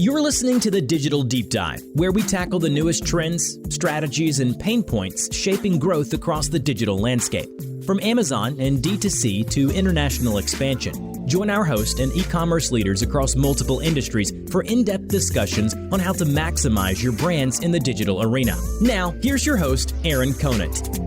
You're listening to the Digital Deep Dive, where we tackle the newest trends, strategies, and pain points shaping growth across the digital landscape. From Amazon and D2C to international expansion, join our host and e-commerce leaders across multiple industries for in-depth discussions on how to maximize your brands in the digital arena. Now, here's your host, Aaron Conant.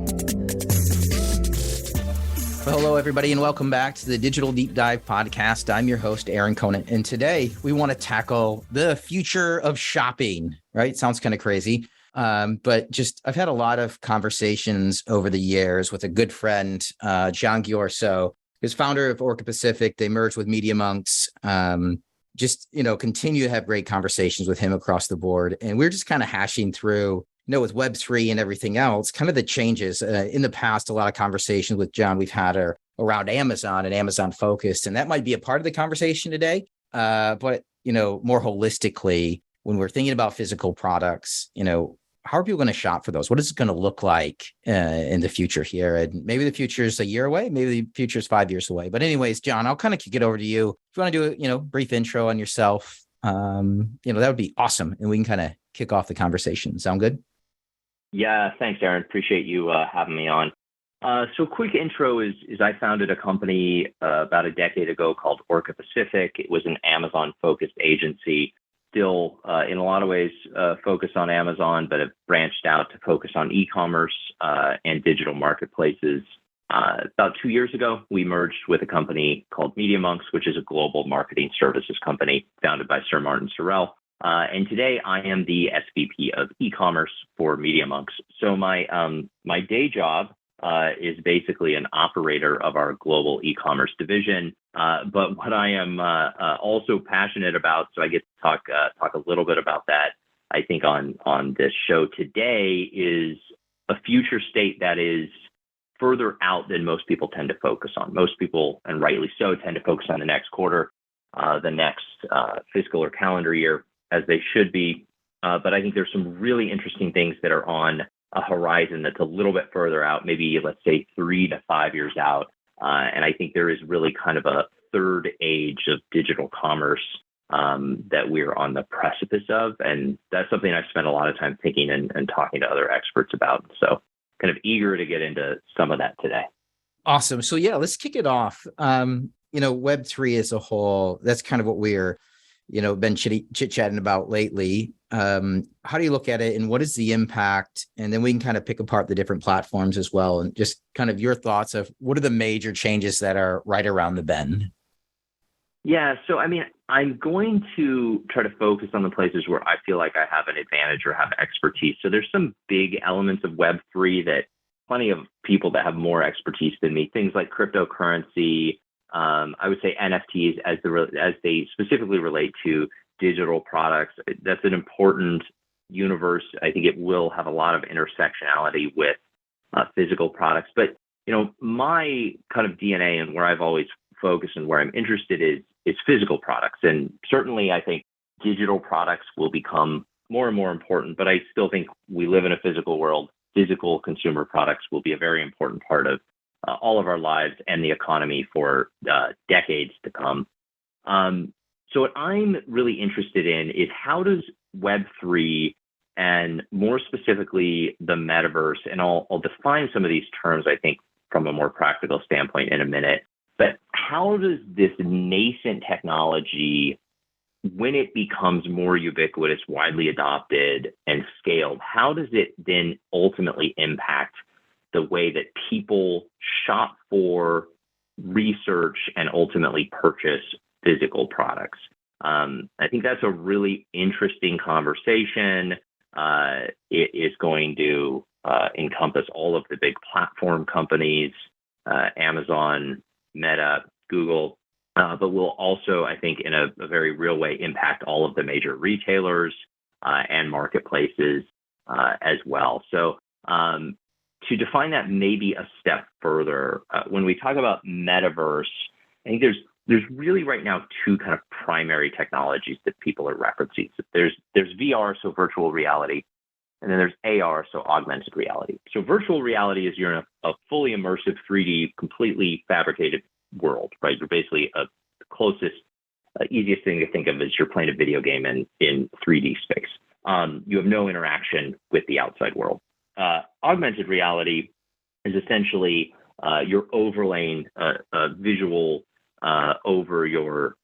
Well, hello, everybody, and welcome back to the Digital Deep Dive podcast. I'm your host, Aaron Conant, and today we want to tackle the future of shopping, right? Sounds kind of crazy, but I've had a lot of conversations over the years with a good friend, John Ghiorso, who's founder of Orca Pacific. They merged with Media.Monks. Continue to have great conversations with him across the board, and we're just kind of hashing through, with Web3 and everything else, kind of the changes. In the past, a lot of conversations with John we've had are around Amazon and Amazon focused, and that might be a part of the conversation today. But more holistically, when we're thinking about physical products, how are people going to shop for those? What is it going to look like in the future here? And maybe the future is a year away, maybe the future is 5 years away. But anyways, John, I'll kind of kick it over to you. If you want to do a brief intro on yourself, that would be awesome, and we can kind of kick off the conversation. Sound good? Yeah, thanks, Aaron. Appreciate you having me on. So quick intro is I founded a company about a decade ago called Orca Pacific. It was an Amazon-focused agency, still in a lot of ways focused on Amazon, but have branched out to focus on e-commerce and digital marketplaces. About 2 years ago, we merged with a company called Media.Monks, which is a global marketing services company founded by Sir Martin Sorrell. And today I am the SVP of e-commerce for Media.Monks. So my day job is basically an operator of our global e-commerce division. But what I am also passionate about, so I get to talk a little bit about that, I think on this show today, is a future state that is further out than most people tend to focus on. Most people, and rightly so, tend to focus on the next quarter, the next fiscal or calendar year, as they should be. But I think there's some really interesting things that are on a horizon that's a little bit further out, maybe let's say 3 to 5 years out. And I think there is really kind of a third age of digital commerce that we're on the precipice of. And that's something I've spent a lot of time thinking and talking to other experts about. So kind of eager to get into some of that today. Awesome. So yeah, let's kick it off. Web3 as a whole, that's kind of what we're been chit-chatting about lately. How do you look at it, and what is the impact? And then we can kind of pick apart the different platforms as well, and just kind of your thoughts of what are the major changes that are right around the bend? Yeah, so I'm going to try to focus on the places where I feel like I have an advantage or have expertise. So there's some big elements of Web3 that plenty of people that have more expertise than me, things like cryptocurrency, I would say NFTs as they specifically relate to digital products. That's an important universe. I think it will have a lot of intersectionality with physical products. But my kind of DNA and where I've always focused and where I'm interested is physical products. And certainly, I think digital products will become more and more important. But I still think we live in a physical world. Physical consumer products will be a very important part of all of our lives and the economy for decades to come. So what I'm really interested in is how does Web3 and more specifically the metaverse, and I'll define some of these terms, I think, from a more practical standpoint in a minute, but how does this nascent technology, when it becomes more ubiquitous, widely adopted, and scaled, how does it then ultimately impact the way that people shop for, research, and ultimately purchase physical products? I think that's a really interesting conversation. It is going to encompass all of the big platform companies, Amazon, Meta, Google, but will also, I think, in a very real way, impact all of the major retailers and marketplaces as well. So to define that maybe a step further, when we talk about metaverse, I think there's really right now two kind of primary technologies that people are referencing. So there's VR, so virtual reality, and then there's AR, so augmented reality. So virtual reality is you're in a fully immersive 3D, completely fabricated world, right? You're basically the closest easiest thing to think of is you're playing a video game in 3D space. You have no interaction with the outside world. Augmented reality is essentially you're overlaying a visual over your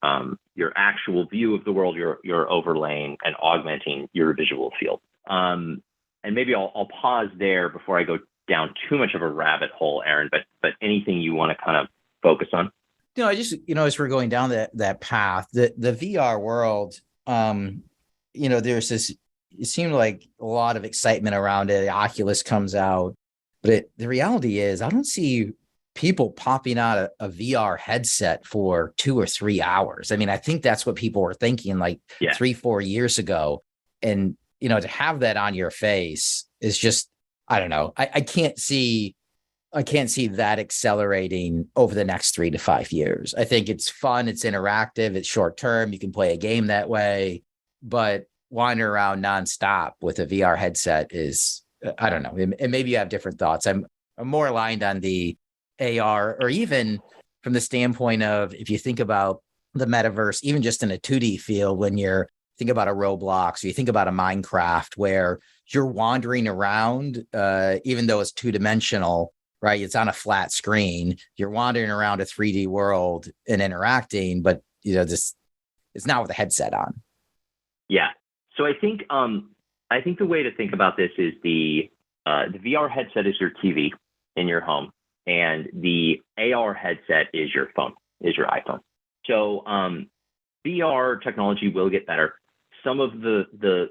actual view of the world. You're overlaying and augmenting your visual field. And maybe I'll pause there before I go down too much of a rabbit hole, Aaron. But anything you want to kind of focus on? I just, as we're going down that path, the VR world, there's this, it seemed like a lot of excitement around it. The Oculus comes out, but the reality is I don't see people popping out a VR headset for 2 or 3 hours. I mean, I think that's what people were thinking 3-4 years ago. And, to have that on your face is just, I don't know. I can't see that accelerating over the next 3 to 5 years. I think it's fun. It's interactive. It's short term. You can play a game that way, but wandering around nonstop with a VR headset is, I don't know. And maybe you have different thoughts. I'm more aligned on the AR, or even from the standpoint of, if you think about the metaverse, even just in a 2D field, when you're think about a Roblox, or you think about a Minecraft, where you're wandering around, even though it's 2-dimensional, right? It's on a flat screen. You're wandering around a 3D world and interacting, but it's not with a headset on. Yeah. So I think the way to think about this is the VR headset is your TV in your home, and the AR headset is your phone, is your iPhone. So VR technology will get better. Some of the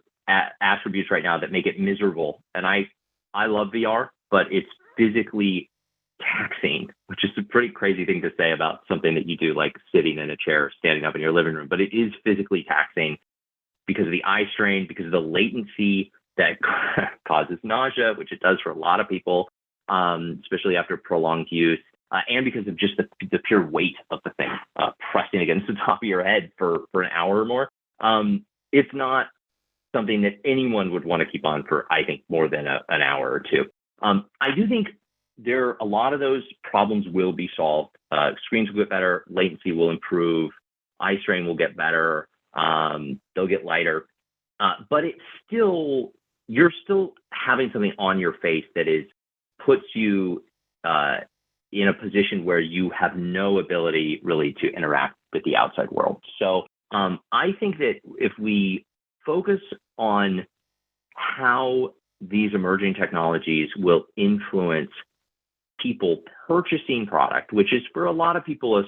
attributes right now that make it miserable, and I love VR, but it's physically taxing, which is a pretty crazy thing to say about something that you do, like sitting in a chair, standing up in your living room, but it is physically taxing because of the eye strain, because of the latency that causes nausea, which it does for a lot of people, especially after prolonged use, and because of just the pure weight of the thing pressing against the top of your head for an hour or more. It's not something that anyone would want to keep on for, I think, more than an hour or two. I do think a lot of those problems will be solved. Screens will get better, latency will improve, eye strain will get better, they'll get lighter, but you're still having something on your face that puts you in a position where you have no ability really to interact with the outside world. So I think that if we focus on how these emerging technologies will influence people purchasing product, which is for a lot of people a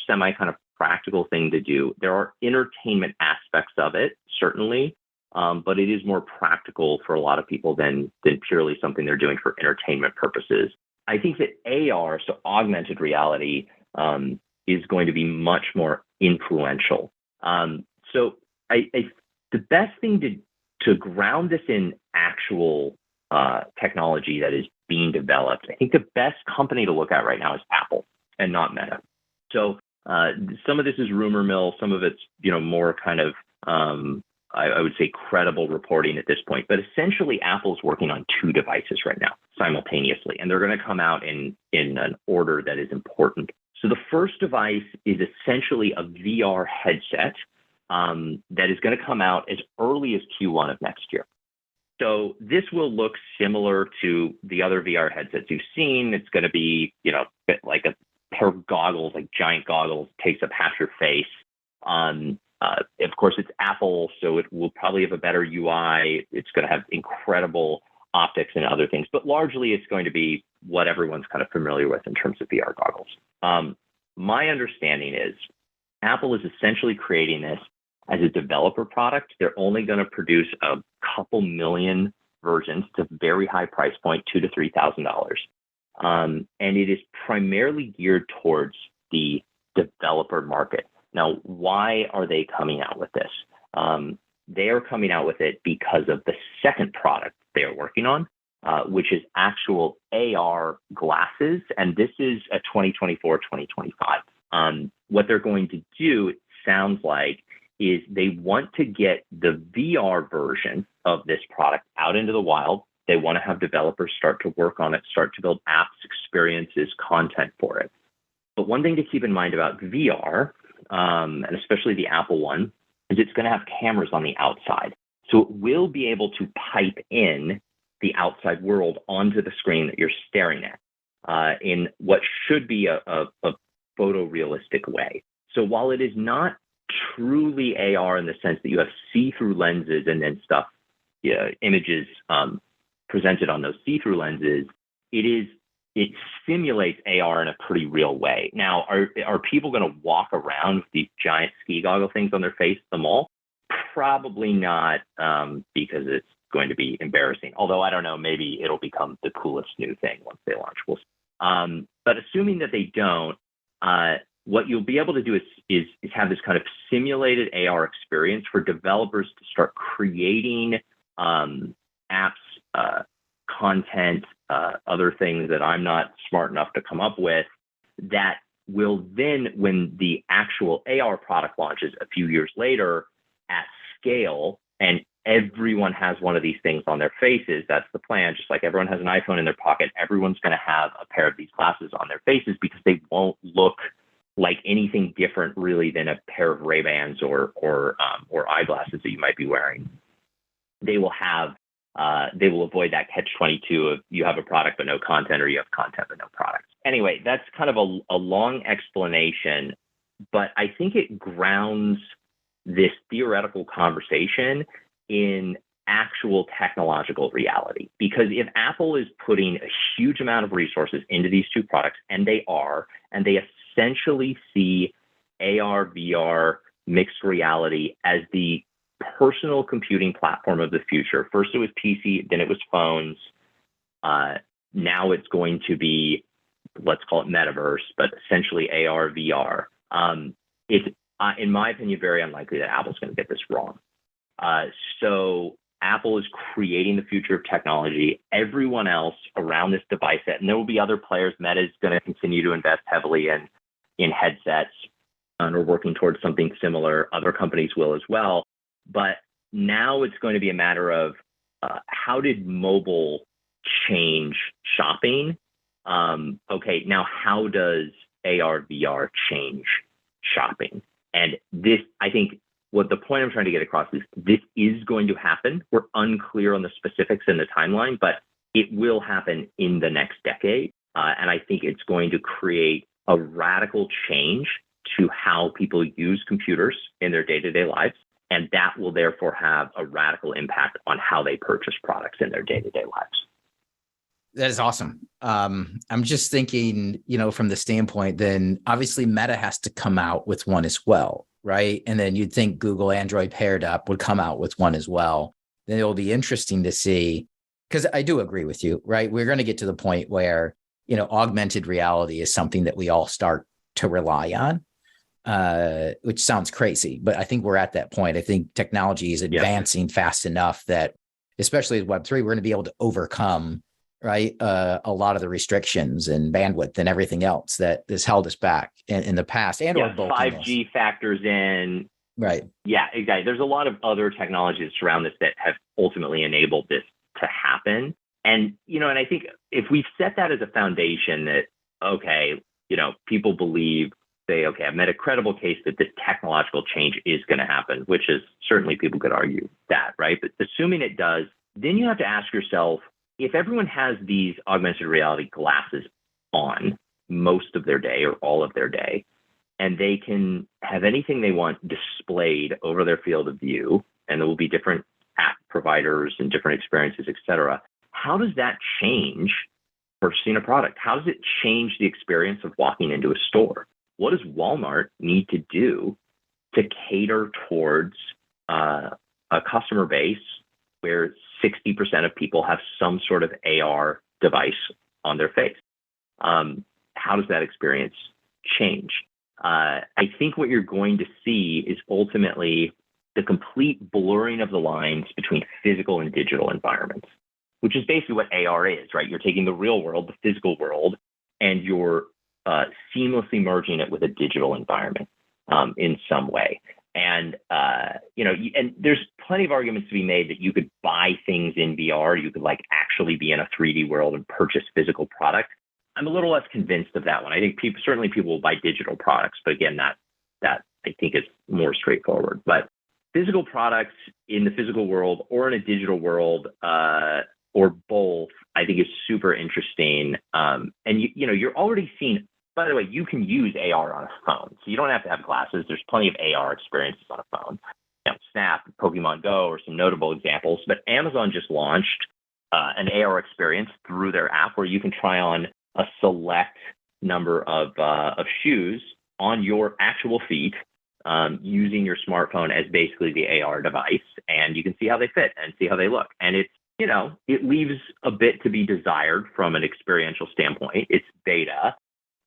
semi kind of practical thing to do. There are entertainment aspects of it, certainly, but it is more practical for a lot of people than purely something they're doing for entertainment purposes. I think that AR, so augmented reality, is going to be much more influential. So the best thing to ground this in actual technology that is being developed, I think the best company to look at right now is Apple and not Meta. So some of this is rumor mill, some of it's more kind of I would say credible reporting at this point. But essentially, Apple's working on 2 devices right now simultaneously, and they're going to come out in an order that is important. So the first device is essentially a VR headset that is going to come out as early as Q1 of next year. So this will look similar to the other VR headsets you've seen. It's going to be, like a pair of goggles, like giant goggles, takes up half your face. Of course, it's Apple, so it will probably have a better UI. It's going to have incredible optics and other things, but largely it's going to be what everyone's kind of familiar with in terms of VR goggles. My understanding is Apple is essentially creating this as a developer product. They're only going to produce a couple million versions. It's a very high price point, $2,000 to $3,000. And it is primarily geared towards the developer market. Now, why are they coming out with this? They are coming out with it because of the second product they are working on, which is actual AR glasses. And this is a 2024, 2025. What they're going to do, it sounds like, is they want to get the VR version of this product out into the wild. They want to have developers start to work on it, start to build apps, experiences, content for it. But one thing to keep in mind about VR and especially the Apple one, is it's going to have cameras on the outside. So it will be able to pipe in the outside world onto the screen that you're staring at in what should be a photorealistic way. So while it is not truly AR in the sense that you have see-through lenses and then stuff, images presented on those see-through lenses, it simulates AR in a pretty real way. Now, are people going to walk around with these giant ski goggle things on their face at the mall? Probably not, because it's going to be embarrassing. Although I don't know, maybe it'll become the coolest new thing once they launch. We'll see. But assuming that they don't, what you'll be able to do is have this kind of simulated AR experience for developers to start creating apps, content, other things that I'm not smart enough to come up with, that will then, when the actual AR product launches a few years later at scale, and everyone has one of these things on their faces, that's the plan. Just like everyone has an iPhone in their pocket, everyone's going to have a pair of these glasses on their faces, because they won't look like anything different really than a pair of Ray-Bans or eyeglasses that you might be wearing. They will avoid that catch-22 of you have a product but no content, or you have content but no product. Anyway, that's kind of a long explanation, but I think it grounds this theoretical conversation in actual technological reality. Because if Apple is putting a huge amount of resources into these two products, and they essentially see AR, VR, mixed reality as the personal computing platform of the future. First it was PC, then it was phones. Now it's going to be, let's call it metaverse, but essentially AR, VR. It's, in my opinion, very unlikely that Apple's going to get this wrong. So Apple is creating the future of technology. Everyone else around this device set, and there will be other players. Meta is going to continue to invest heavily in headsets, and are working towards something similar. Other companies will as well. But now it's going to be a matter of how did mobile change shopping? Okay, now how does AR, VR change shopping? And this, I think, what the point I'm trying to get across is this is going to happen. We're unclear on the specifics and the timeline, but it will happen in the next decade. And I think it's going to create a radical change to how people use computers in their day-to-day lives. And that will therefore have a radical impact on how they purchase products in their day-to-day lives. That is awesome. I'm just thinking, from the standpoint, then obviously Meta has to come out with one as well, right? And then you'd think Google Android paired up would come out with one as well. Then it'll be interesting to see, because I do agree with you, right? We're going to get to the point where, augmented reality is something that we all start to rely on, which sounds crazy, but I think we're at that point. I think technology is advancing fast enough that, especially with Web3, we're going to be able to overcome, right, a lot of the restrictions and bandwidth and everything else that has held us back in the past. And or 5G factors in. Right. Yeah, exactly. There's a lot of other technologies around this that have ultimately enabled this to happen. And, and I think if we set that as a foundation that, okay, people believe, say, okay, I've made a credible case that this technological change is going to happen, which is certainly people could argue that, right? But assuming it does, then you have to ask yourself, if everyone has these augmented reality glasses on most of their day or all of their day, and they can have anything they want displayed over their field of view, and there will be different app providers and different experiences, et cetera, how does that change purchasing a product? How does it change the experience of walking into a store? What does Walmart need to do to cater towards a customer base where 60% of people have some sort of AR device on their face? How does that experience change? I think what you're going to see is ultimately the complete blurring of the lines between physical and digital environments, which is basically what AR is, right? You're taking the real world, the physical world, and you're seamlessly merging it with a digital environment in some way. And, and there's plenty of arguments to be made that you could buy things in VR. You could actually be in a 3D world and purchase physical product. I'm a little less convinced of that one. I think certainly people will buy digital products, but again, that I think is more straightforward. But physical products in the physical world or in a digital world, or both, I think is super interesting. And you're already seeing, by the way, you can use AR on a phone. So you don't have to have glasses. There's plenty of AR experiences on a phone. Snap, Pokemon Go are some notable examples, but Amazon just launched an AR experience through their app where you can try on a select number of shoes on your actual feet, using your smartphone as basically the AR device, and you can see how they fit and see how they look. And it's, it leaves a bit to be desired from an experiential standpoint. It's beta,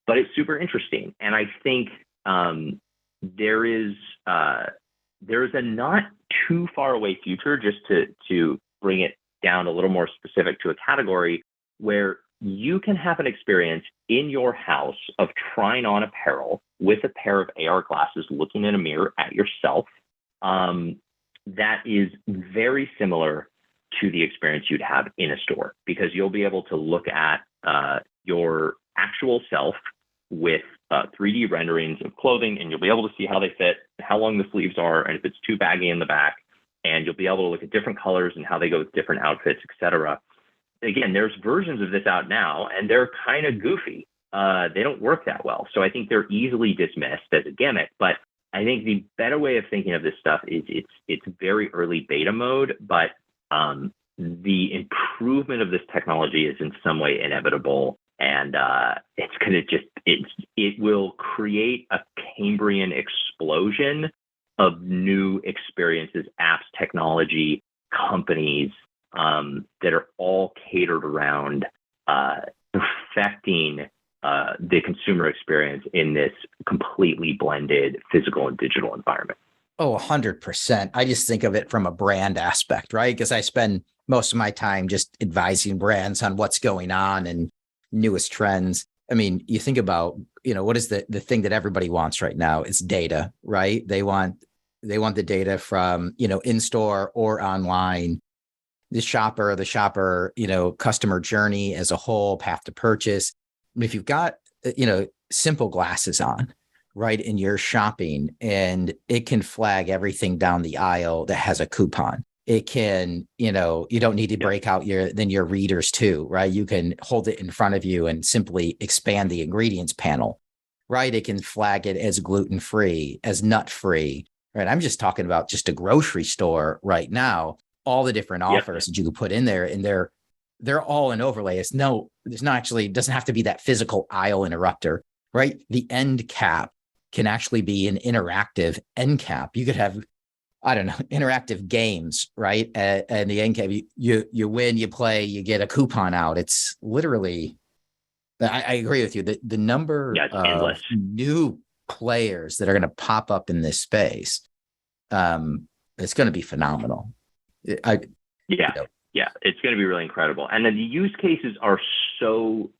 but it's super interesting. And I think there is a not too far away future, just to bring it down a little more specific to a category, where you can have an experience in your house of trying on apparel with a pair of AR glasses, looking in a mirror at yourself. That is very similar to the experience you'd have in a store, because you'll be able to look at your actual self with 3D renderings of clothing, and you'll be able to see how they fit, how long the sleeves are, and if it's too baggy in the back, and you'll be able to look at different colors and how they go with different outfits, etc. Again, there's versions of this out now, and they're kind of goofy. They don't work that well. So I think they're easily dismissed as a gimmick, but I think the better way of thinking of this stuff is it's very early beta mode, but the improvement of this technology is in some way inevitable. And it's going to it will create a Cambrian explosion of new experiences, apps, technology, companies that are all catered around perfecting the consumer experience in this completely blended physical and digital environment. Oh, 100%. I just think of it from a brand aspect, right? Because I spend most of my time just advising brands on what's going on and newest trends. I mean, you think about, what is the thing that everybody wants right now? It's data, right? They want the data from, in-store or online, the shopper, customer journey as a whole, path to purchase. If you've got, simple glasses on, right, and you're shopping, and it can flag everything down the aisle that has a coupon. It can, you don't need to break out your readers too, right? You can hold it in front of you and simply expand the ingredients panel, right? It can flag it as gluten-free, as nut-free, right? I'm just talking about just a grocery store right now, all the different offers that you can put in there, and they're all an overlay. Doesn't have to be that physical aisle interrupter, right? The end cap can actually be an interactive end cap. You could have, interactive games, right? And the end cap, you win, you play, you get a coupon out. It's literally, I agree with you. The number of endless new players that are going to pop up in this space, it's going to be phenomenal. Yeah, it's going to be really incredible. And then the use cases are so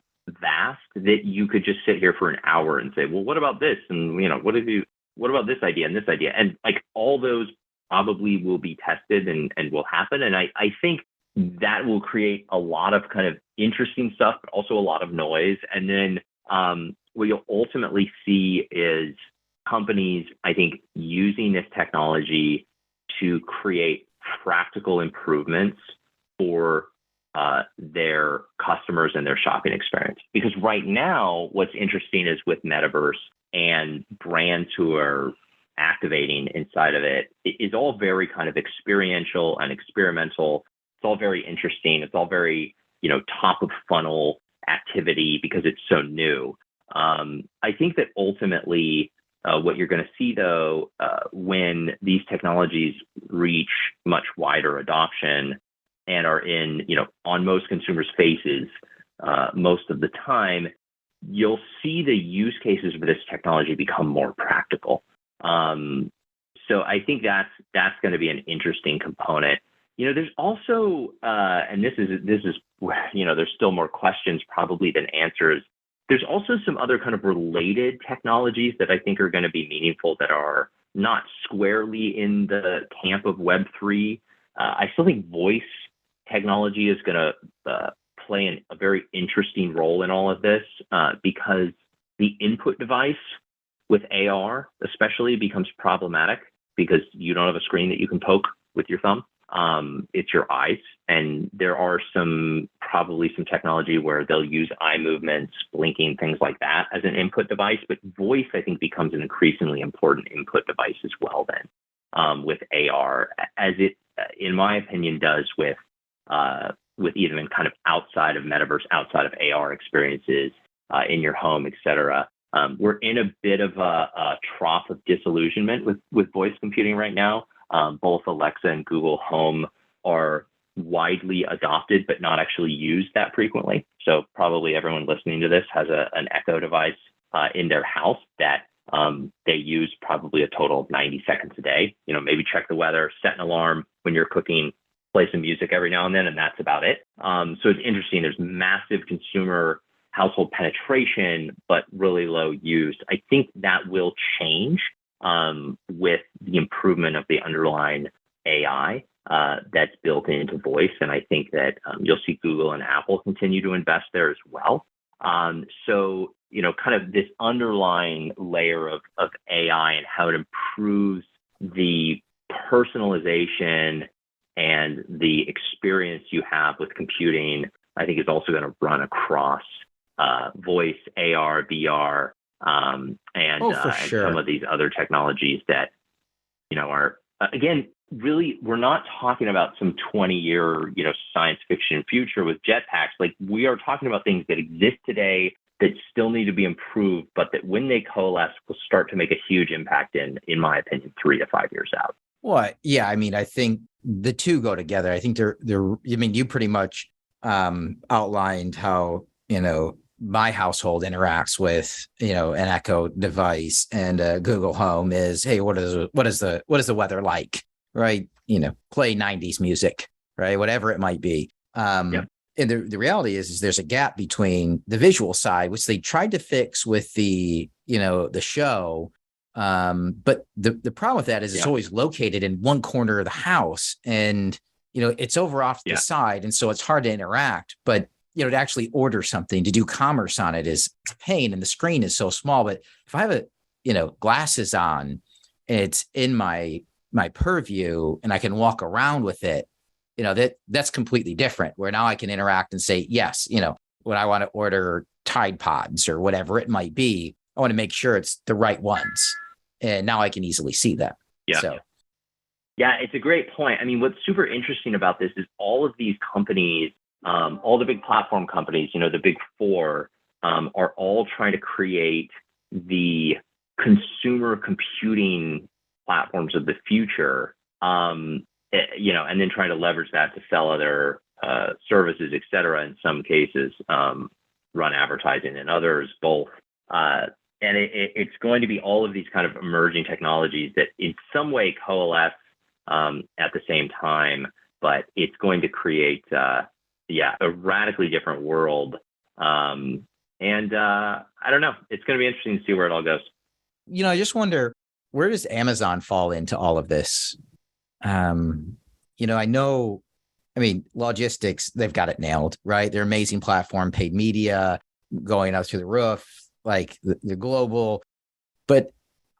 vast that you could just sit here for an hour and say, well, what about this? And, what about this idea and this idea? And like all those probably will be tested and will happen. And I think that will create a lot of kind of interesting stuff, but also a lot of noise. And then what you'll ultimately see is companies, I think, using this technology to create practical improvements for their customers and their shopping experience. Because right now, what's interesting is with Metaverse and brands who are activating inside of it is all very kind of experiential and experimental. It's all very interesting. It's all very, top of funnel activity because it's so new. I think that ultimately what you're going to see, though, when these technologies reach much wider adoption and are in, on most consumers' faces most of the time, you'll see the use cases for this technology become more practical. So I think that's going to be an interesting component. There's also, and this is there's still more questions probably than answers. There's also some other kind of related technologies that I think are going to be meaningful that are not squarely in the camp of Web3. I still think voice technology is going to play a very interesting role in all of this because the input device with AR, especially, becomes problematic because you don't have a screen that you can poke with your thumb. It's your eyes. And there are probably some technology where they'll use eye movements, blinking, things like that as an input device. But voice, I think, becomes an increasingly important input device as well then, with AR, as it, in my opinion, does with even kind of outside of metaverse, outside of AR experiences in your home, et cetera. We're in a bit of a trough of disillusionment with voice computing right now. Both Alexa and Google Home are widely adopted, but not actually used that frequently. So probably everyone listening to this has an Echo device in their house that they use probably a total of 90 seconds a day. Maybe check the weather, set an alarm when you're cooking, play some music every now and then, and that's about it. So it's interesting. There's massive consumer household penetration, but really low use. I think that will change with the improvement of the underlying AI that's built into voice. And I think that you'll see Google and Apple continue to invest there as well. So, kind of this underlying layer of AI and how it improves the personalization and the experience you have with computing, I think is also going to run across voice, AR, VR, and some of these other technologies that, are, again, really, we're not talking about some 20-year, science fiction future with jetpacks. Like, we are talking about things that exist today that still need to be improved, but that when they coalesce will start to make a huge impact in my opinion, 3 to 5 years out. Well, yeah, I mean, I think the two go together. I think they're, you pretty much outlined how, my household interacts with, an Echo device, and Google Home is, hey, what is the weather like? Right. Play 90s music, right? Whatever it might be. And the reality is there's a gap between the visual side, which they tried to fix with the show. But the problem with that is it's always located in one corner of the house, and, it's over off to the side. And so it's hard to interact, but, to actually order something, to do commerce on it is a pain, and the screen is so small. But if I have glasses on, and it's in my purview, and I can walk around with it, that's completely different, where now I can interact and say, yes, when I want to order Tide Pods or whatever it might be, I want to make sure it's the right ones. And now I can easily see them. Yeah. So. Yeah, it's a great point. I mean, what's super interesting about this is all of these companies, all the big platform companies, the big four, are all trying to create the consumer computing platforms of the future, and then trying to leverage that to sell other services, et cetera, in some cases, run advertising, in others, both. And it's going to be all of these kind of emerging technologies that in some way coalesce at the same time, but it's going to create a radically different world. And I don't know. It's going to be interesting to see where it all goes. I just wonder, where does Amazon fall into all of this? I know, logistics, they've got it nailed, right? They're amazing platform, paid media, going up through the roof, like the global, but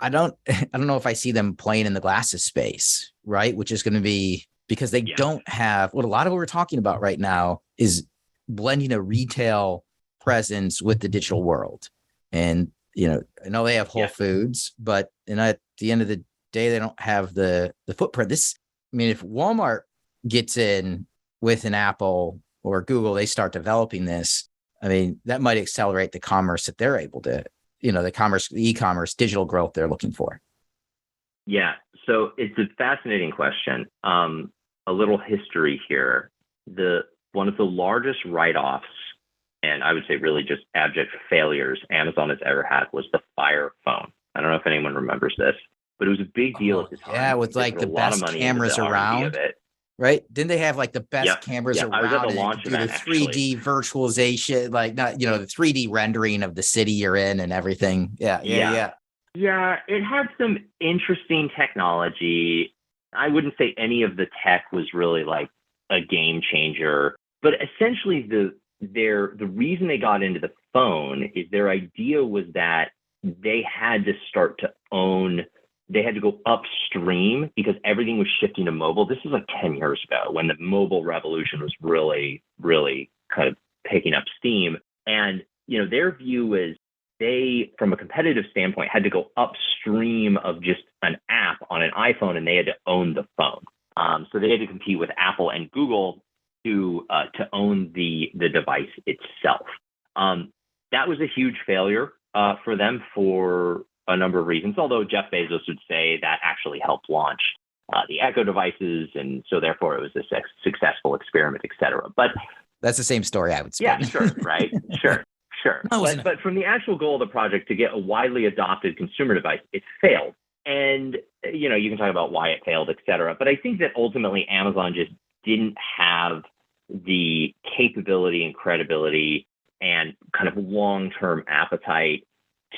I don't know if I see them playing in the glasses space, right? Which is going to be, because they don't have what a lot of what we're talking about right now is blending a retail presence with the digital world. And, I know they have Whole Foods, but at the end of the day, they don't have the footprint. If Walmart gets in with an Apple or Google, they start developing this, that might accelerate the commerce that they're able to, the e-commerce digital growth they're looking for. Yeah. So it's a fascinating question. A little history here. One of the largest write-offs, and I would say really just abject failures Amazon has ever had, was the Fire phone. I don't know if anyone remembers this, but it was a big deal at the time. Yeah, with like the best cameras around. Right? Didn't they have like the best cameras around? I was at the launch of that, the 3D virtualization, like the 3D rendering of the city you're in and everything. Yeah. Yeah, it had some interesting technology. I wouldn't say any of the tech was really like a game changer, but essentially the reason they got into the phone is their idea was that they had to start to own, they had to go upstream because everything was shifting to mobile. This is like 10 years ago when the mobile revolution was really, really kind of picking up steam. And, their view is they, from a competitive standpoint, had to go upstream of just an app on an iPhone, and they had to own the phone. So they had to compete with Apple and Google to own the device itself. That was a huge failure for them for a number of reasons, although Jeff Bezos would say that actually helped launch the Echo devices, and so therefore it was a successful experiment, et cetera. But that's the same story I would say. Yeah, sure, right? Sure. But from the actual goal of the project to get a widely adopted consumer device, it failed. And, you can talk about why it failed, et cetera. But I think that ultimately Amazon just didn't have the capability and credibility and kind of long-term appetite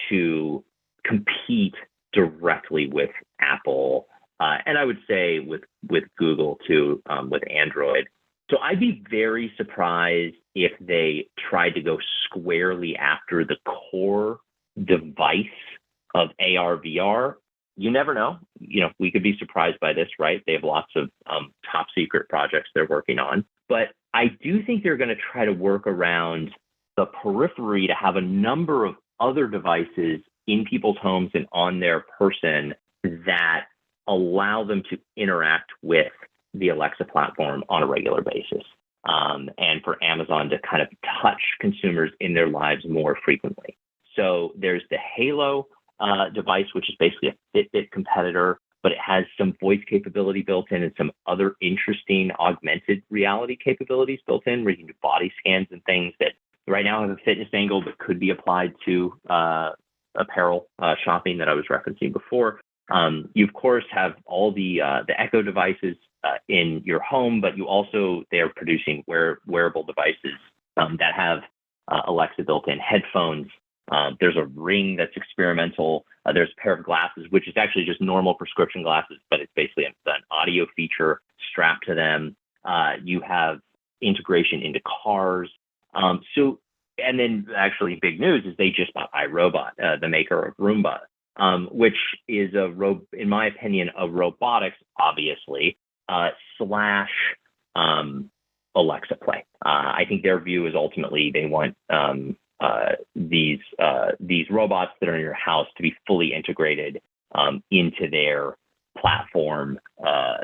to compete directly with Apple. And I would say with Google too, with Android. So I'd be very surprised if they tried to go squarely after the core device of AR, VR. You never know. We could be surprised by this, right? They have lots of top secret projects they're working on. But I do think they're going to try to work around the periphery to have a number of other devices in people's homes and on their person that allow them to interact with the Alexa platform on a regular basis, and for Amazon to kind of touch consumers in their lives more frequently. So there's the Halo device, which is basically a Fitbit competitor, but it has some voice capability built in and some other interesting augmented reality capabilities built in, where you can do body scans and things that right now have a fitness angle, but could be applied to apparel shopping that I was referencing before. You of course have all the Echo devices in your home, but they are producing wearable devices that have Alexa built in, headphones. There's a ring that's experimental. There's a pair of glasses, which is actually just normal prescription glasses, but it's basically an audio feature strapped to them. You have integration into cars. And then actually big news is they just bought iRobot, the maker of Roomba, which is in my opinion, a robotics, obviously, slash Alexa play. I think their view is ultimately they want these robots that are in your house to be fully integrated into their platform,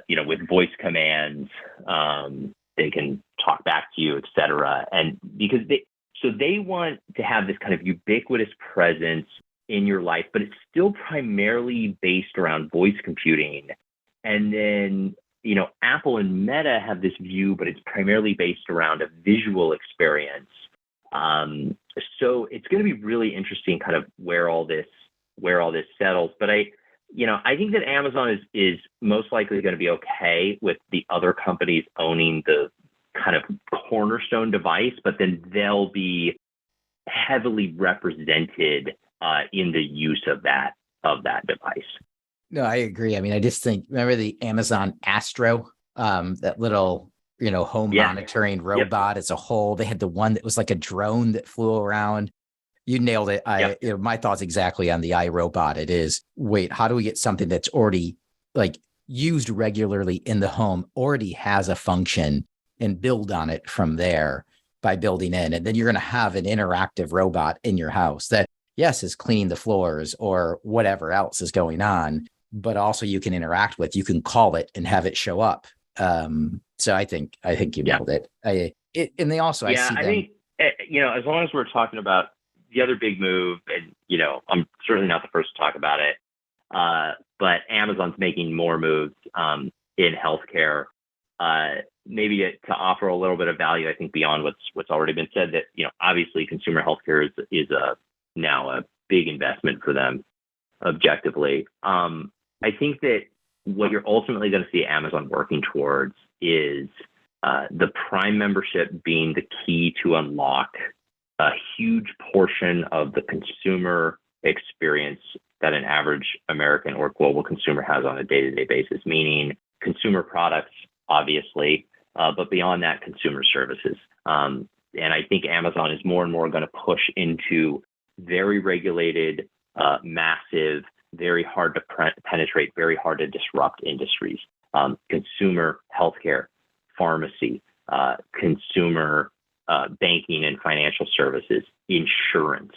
with voice commands. They can talk back to you, et cetera. And because they want to have this kind of ubiquitous presence in your life, but it's still primarily based around voice computing. And then, Apple and Meta have this view, but it's primarily based around a visual experience. So it's going to be really interesting kind of where all this settles. But I think that Amazon is most likely going to be okay with the other companies owning the kind of cornerstone device, but then they'll be heavily represented in the use of that device. No, I agree. I mean, I just think, remember the Amazon Astro, that little, home monitoring robot as a whole. They had the one that was like a drone that flew around. You nailed it. My thoughts exactly on the iRobot. It is, wait, how do we get something that's already like used regularly in the home, already has a function, and build on it from there by building in. And then you're going to have an interactive robot in your house that, yes, is cleaning the floors or whatever else is going on, but also you can interact with, you can call it and have it show up. So I think you nailed it. I think, as long as we're talking about the other big move, and, I'm certainly not the first to talk about it, but Amazon's making more moves in healthcare, maybe to offer a little bit of value, I think, beyond what's already been said, that, obviously consumer healthcare is now a big investment for them objectively. I think that what you're ultimately going to see Amazon working towards is the Prime membership being the key to unlock a huge portion of the consumer experience that an average American or global consumer has on a day-to-day basis, meaning consumer products, obviously, but beyond that, consumer services. And I think Amazon is more and more going to push into very regulated massive, very hard to penetrate, very hard to disrupt industries. Consumer healthcare, pharmacy, consumer banking and financial services, insurance,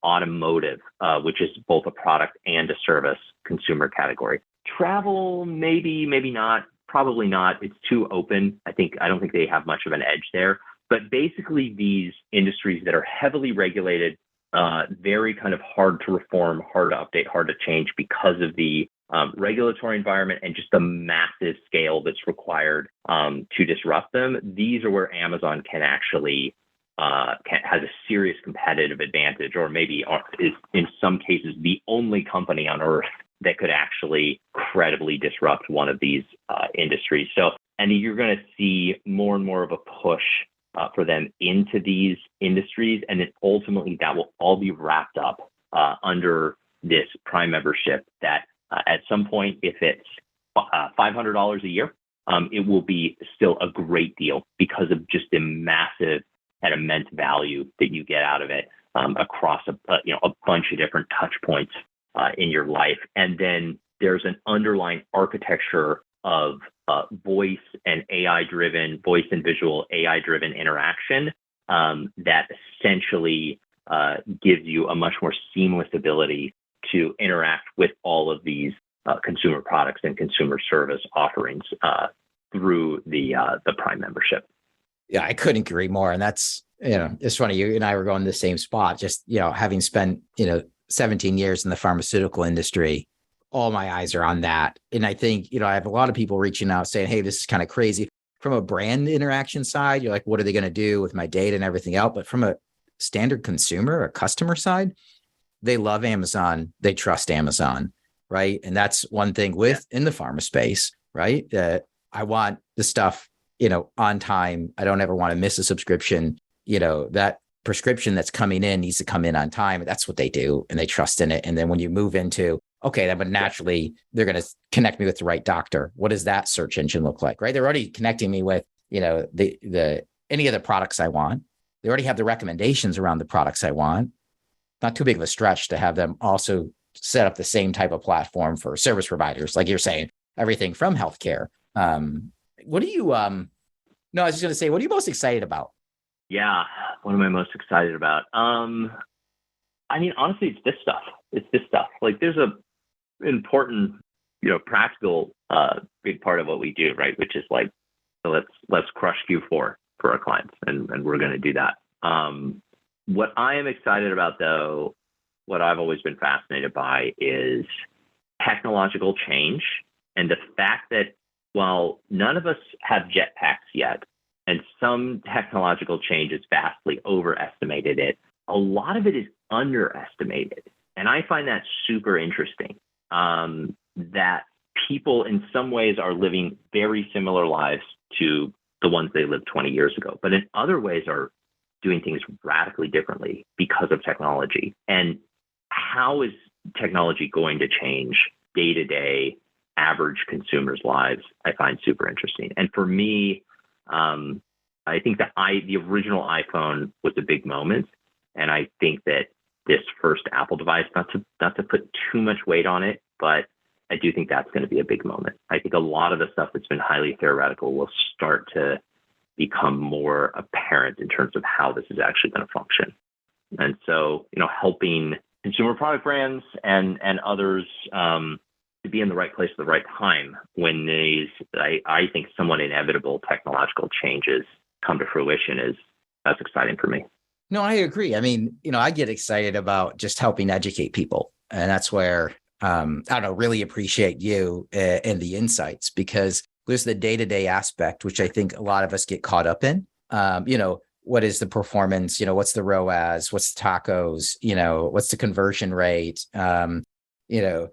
automotive, which is both a product and a service consumer category. Travel, maybe not, probably not. It's too open. I don't think they have much of an edge there. But basically, these industries that are heavily regulated, very kind of hard to reform, hard to update, hard to change because of the regulatory environment and just the massive scale that's required to disrupt them. These are where Amazon can actually has a serious competitive advantage, or maybe is in some cases the only company on earth that could actually credibly disrupt one of these industries. So, and you're going to see more and more of a push for them into these industries, and then ultimately that will all be wrapped up under this Prime membership that at some point, if it's $500 a year, it will be still a great deal because of just the massive and immense value that you get out of it across a bunch of different touch points in your life. And then there's an underlying architecture of voice and voice and visual AI-driven interaction that essentially gives you a much more seamless ability to interact with all of these consumer products and consumer service offerings through the Prime membership. Yeah, I couldn't agree more. And that's, it's funny, you and I were going to the same spot, just, having spent, 17 years in the pharmaceutical industry, all my eyes are on that. And I think, I have a lot of people reaching out saying, hey, this is kind of crazy. From a brand interaction side, you're like, what are they going to do with my data and everything else? But from a standard consumer or customer side, they love Amazon. They trust Amazon, right? And that's one thing in the pharma space, right? I want the stuff, on time. I don't ever want to miss a subscription. That prescription that's coming in needs to come in on time. That's what they do, and they trust in it. And then when you move into, okay, then but naturally they're going to connect me with the right doctor. What does that search engine look like, right? They're already connecting me with, the any of the products I want. They already have the recommendations around the products I want. Not too big of a stretch to have them also set up the same type of platform for service providers, like you're saying, everything from healthcare. What do you, no, I was just going to say, what are you most excited about? Yeah. What am I most excited about? Honestly, it's this stuff. Like there's a important, practical, big part of what we do, right? Which is like, so let's crush Q4 for our clients. And we're going to do that. What I am excited about though, what I've always been fascinated by is technological change and the fact that while none of us have jetpacks yet, and some technological change is vastly overestimated a lot of it is underestimated. And I find that super interesting, that people in some ways are living very similar lives to the ones they lived 20 years ago, but in other ways are doing things radically differently because of technology. And how is technology going to change day-to-day average consumers' lives? I find super interesting. And for me, I think that the original iPhone was a big moment. And I think that this first Apple device, not to put too much weight on it, but I do think that's going to be a big moment. I think a lot of the stuff that's been highly theoretical will start to become more apparent in terms of how this is actually going to function. And so, helping consumer product brands and others to be in the right place at the right time when these, I think, somewhat inevitable technological changes come to fruition that's exciting for me. No, I agree. I mean, I get excited about just helping educate people. And that's where, really appreciate you and the insights, because there's the day-to-day aspect, which I think a lot of us get caught up in. What is the performance? What's the ROAS? What's the tacos? What's the conversion rate?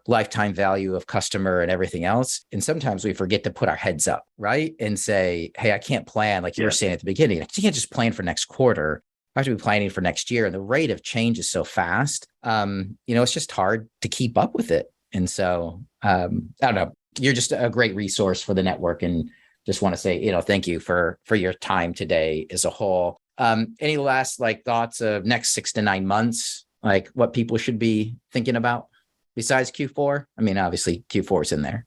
Lifetime value of customer and everything else. And sometimes we forget to put our heads up, right? And say, hey, I can't plan, like you were saying at the beginning. I can't just plan for next quarter. I have to be planning for next year. And the rate of change is so fast. It's just hard to keep up with it. And so, I don't know, you're just a great resource for the network, and just want to say, thank you for your time today as a whole. Any last thoughts of next 6 to 9 months? like what people should be thinking about besides Q4? I mean, obviously Q4 is in there.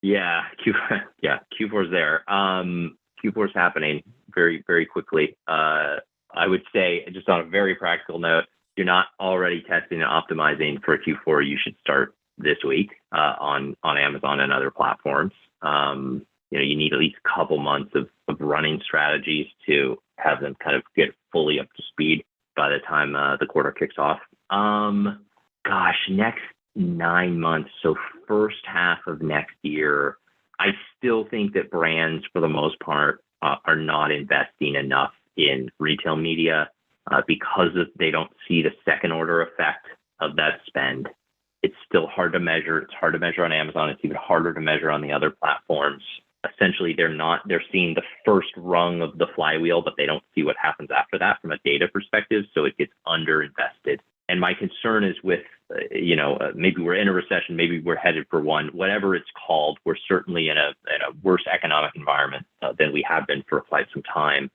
Yeah, Q4 is there. Q4 is happening very, very quickly. I would say, just on a very practical note, if you're not already testing and optimizing for Q4, you should start this week on Amazon and other platforms. You need at least a couple months of running strategies to have them kind of get fully up to speed by the time the quarter kicks off. Next 9 months. So first half of next year, I still think that brands, for the most part, are not investing enough in retail media because they don't see the second order effect of that spend. It's still hard to measure. It's hard to measure on Amazon. It's even harder to measure on the other platforms. Essentially, they're seeing the first rung of the flywheel, but they don't see what happens after that from a data perspective. So it gets underinvested. And my concern is with, maybe we're in a recession, maybe we're headed for one, whatever it's called. We're certainly in a worse economic environment than we have been for quite some time.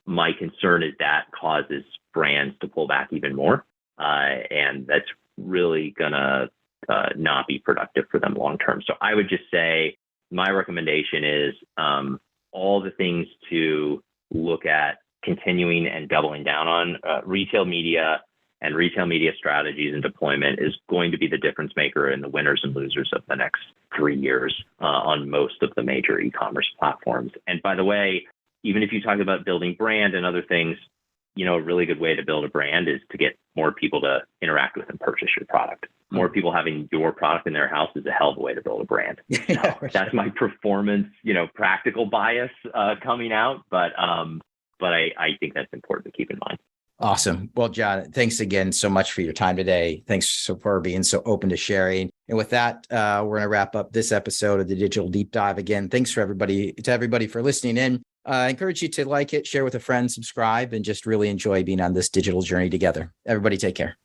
My concern is that causes brands to pull back even more. And that's really going to not be productive for them long term. So I would just say my recommendation is all the things to look at continuing and doubling down on retail media and retail media strategies and deployment is going to be the difference maker in the winners and losers of the next 3 years on most of the major e-commerce platforms. And by the way, even if you talk about building brand and other things, a really good way to build a brand is to get more people to interact with and purchase your product. More people having your product in their house is a hell of a way to build a brand. That's my performance, practical bias coming out. But I think that's important to keep in mind. Awesome. Well, John, thanks again so much for your time today. Thanks for being so open to sharing. And with that, we're going to wrap up this episode of the Digital Deep Dive. Again, thanks to everybody for listening in. I encourage you to like it, share with a friend, subscribe, and just really enjoy being on this digital journey together. Everybody take care.